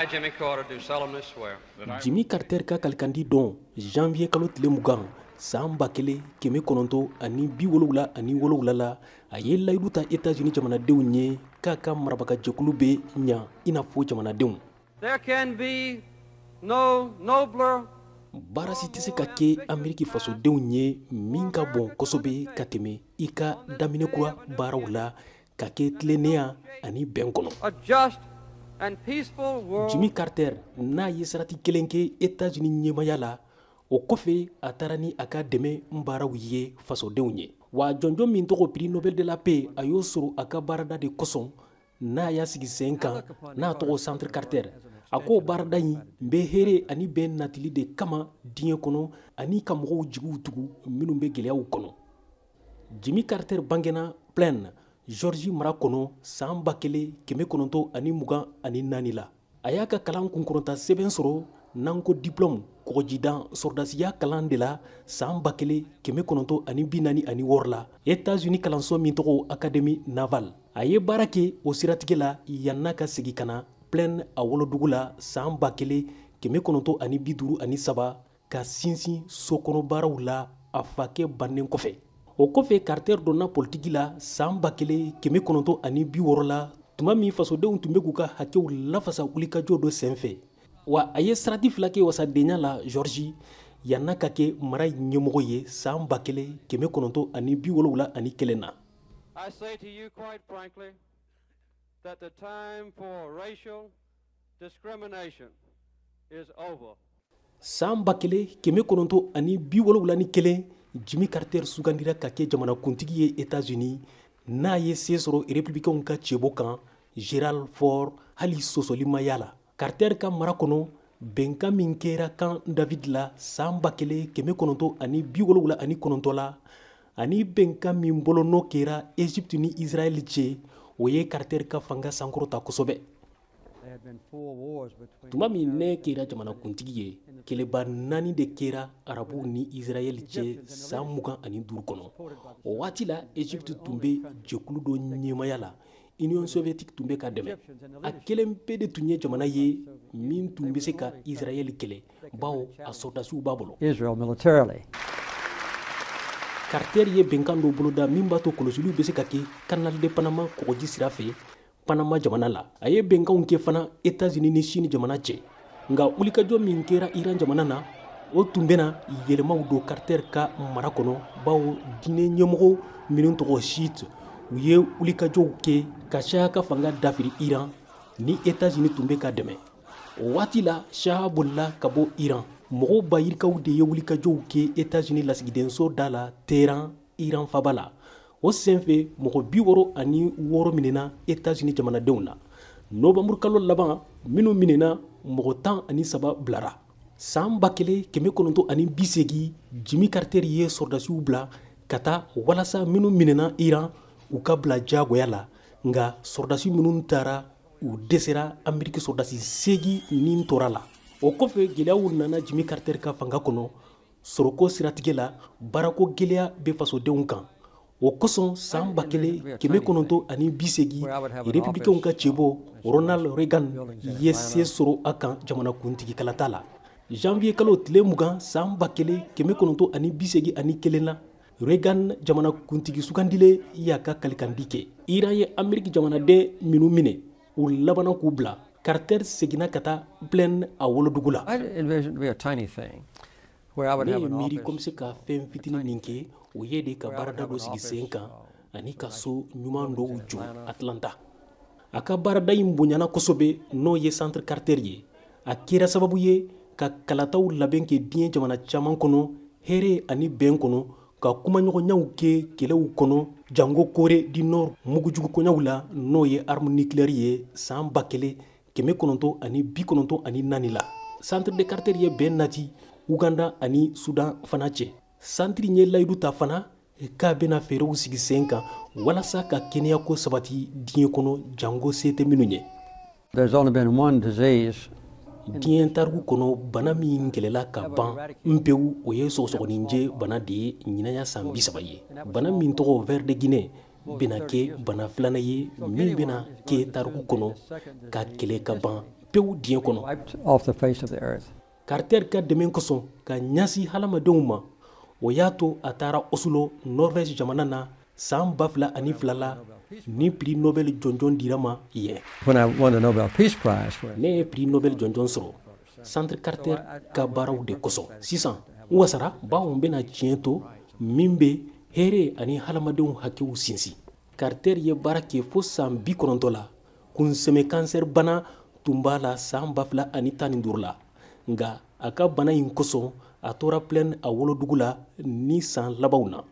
I, Jimmy Carter, do solemnly swear. Jimmy Carter ka kalikandi don janvier kalo tile mugan san ba kelen kɛmɛ kɔnɔntɔn ani bi wolowula ani wolowula la a ye layidu ta États-Unis jamanadenw ye k'a ka marabagajɛkulu bɛ ɲa i n'a fɔ jamanadenw. There can be no nobler baara si tɛ se ka kɛ Ameriki fasodenw ye min ka bon kosɛbɛ ka tɛmɛ i ka daminɛkura baaraw la ka kɛ tilennenya ani bɛn kɔnɔ. a just and peaceful world. Jimmy Carter n'a ye sarati kelen kɛ États-Unis ɲɛmaya la o kɔfɛ a taara ni a ka dɛmɛ baaraw ye fasodenw ye. Wa jɔnjɔn min tɔgɔ prix Nobel de la paix a y'o sɔrɔ a ka baarada de kosɔn n'a y'a sigi sen kan n'a tɔgɔ Centre Carter. A ko baarada in bɛ hɛrɛ ani bɛn natili de kama diɲɛ kɔnɔ ani ka mɔgɔw jigiw tugu minnu bɛ gɛlɛyaw kɔnɔ. Jimmy Carter bangena Plaine, Georgie mara kɔnɔ san 1924 la. A y'a ka kalan kunkɔrɔta sɛbɛn sɔrɔ n'an ko diplôme kɔgɔjidan sɔrdasiya kalan de la san 1946 la. États-Unis kalanso min tɔgɔ Académie Navale. A ye baara kɛ o siratigɛ la yan'a ka segi ka na Plaine a wolodugu la san 1953 ka sinsin sokɔnɔbaaraw la a fakɛ bannen kɔfɛ. O kɔfɛ Carter donna politiki la san 1960 la tuma min fasodenw tun bɛ k'u ka hakɛw lafasa wulikajɔ dɔ senfɛ. Wa a ye sarati fila kɛ wasadenya la Georgie yan'a ka kɛ mara ɲɛmɔgɔ ye san 1971 na. I say to you quite frankly that the time for racial discrimination is over. San 1971 Jimmy Carter sugandira ka kɛ jamanakuntigi ye États-Unis n'a ye se sɔrɔ républicains ka cɛbɔ kan Gerald Ford hali sɔsɔlimaya la. Carter ka mara kɔnɔ bɛnkan min kɛra kan David la san 1979 la ani bɛnkan min bolonɔ kɛra Égypte ni Israël cɛ o ye Carter ka fanga sankɔrɔta kosɛbɛ. Tuma min ne kɛra jamanakuntigi ye kɛlɛba 4 de kɛra arabu ni Israël cɛ san 25 kɔnɔ. O waati la Égypte tun bɛ jɛkulu dɔ ɲɛmaya la Union soviétique tun bɛ ka dɛmɛ. A kelen pe de tun ye jamana ye min tun bɛ se ka Israël kɛlɛ bawo a sɔrdasiw b'a bolo. Israel militarily. Carter ye bɛnkan dɔ boloda min b'a to kɔlɔsiliw bɛ se ka kɛ Canal de Panama kɔgɔji sira fɛ Panama jamana la. A ye bɛnkanw kɛ fana États-Unis ni Chine jamana cɛ. Nka wulikajɔ min kɛra Iran jamana na o tun bɛna yɛlɛmaw don Carter ka mara kɔnɔ bawo diinɛ ɲɛmɔgɔ minnu tɔgɔ chiite u ye wulikajɔw kɛ ka Shah ka fanga dafiri Iran ni États-Unis tun bɛ ka dɛmɛ. O waati la Shah bolila ka bɔ Iran. Mɔgɔw bayirikaw de ye wulikajɔw kɛ États-Unis lasigidenso da la Téhéran Iran faba la. O senfɛ mɔgɔ 66 minɛna États-Unis jamanadenw na. Novembre kalo laban minnu minɛna mɔgɔ 13 bilara. San 1980 Jimmy Carter ye sɔrdasiw bila ka taa walasa minnu minɛna Iran u ka bila jagoya la. Nka sɔrdasi minnu taara u dɛsɛra Ameriki sɔrdasi 8 nin tora la. O kɔfɛ gɛlɛyaw nana Jimmy Carter ka fanga kɔnɔ sɔrɔko siratigɛ la baarako gɛlɛya bɛ fasodenw kan. O kosɔn san 1980 républicains ka cɛbɔ Ronald Reagan ye se sɔrɔ a kan jamanakuntigi kalata la. Janvier kalo tile 20 san 1981 la Reagan jamanakuntigi sugandile y'a ka kalikandi kɛ. Iran ye Ameriki jamanaden minnu minɛ u labana k'u bila. Carter seginna ka taa Plaine a wolodugu la. I envisioned to be a tiny thing where I would Ne have ye an miiri office. ko bɛ se ka fɛn fitinin min kɛ o ye de ka baarada dɔ sigi sen kan ani ka so ɲuman dɔw jɔ Atlanta. A ka baarada in bonyana kosɛbɛ n'o ye Centre Carter ye. A kɛra sababu ye ka kalataw labɛn kɛ diɲɛ jamana caman kɔnɔ hɛrɛ ani bɛn kɔnɔ ka kumaɲɔgɔnyaw kɛ kɛlɛw kɔnɔ Jango Corée du Nord mugujugukɔnyaw la n'o ye arme nucléaire ye san 1994 la. Centre de Carter ye bɛn nati Uganda ani Sudan fana cɛ. Centre ye layidu ta fana k'a bɛna fɛɛrɛw sigi sen kan walasa ka kɛnɛyako sabati diɲɛ kɔnɔ jango se tɛ minnu ye. There's only been one disease. Diɲɛ tariku kɔnɔ bana min kɛlɛla ka ban npewu o ye sɔgɔsɔgɔninjɛ bana de ye ɲinaya san 30 ye. Bana min tɔgɔ ver de Guinée bena kɛ bana filana ye min bena kɛ tariku kɔnɔ ka kɛlɛ ka ban pewu diɲɛ kɔnɔ. wiped off the face of the earth. Carter ka dɛmɛ kosɔn ka ɲasi hadamadenw ma o y'a to a taara Oslo, Norvège jamana na san 2002 la ni prix Nobel jɔnjɔn dira ma yen. When I won the Nobel Peace Prize for it, Ne ye prix Nobel jɔnjɔn sɔrɔ Centre Carter ka baaraw de kosɔn. Sisan n wasara bawo n bena tiɲɛ to min be hɛrɛ ani hadamadenw hakɛw sinsin. Carter ye baara kɛ fo san 90 la kunsɛmɛ kansɛri bana tun b'a la san 2015 la nga a ka bana in kosɔn a tora plaine a wolodugu la ni san labanw na.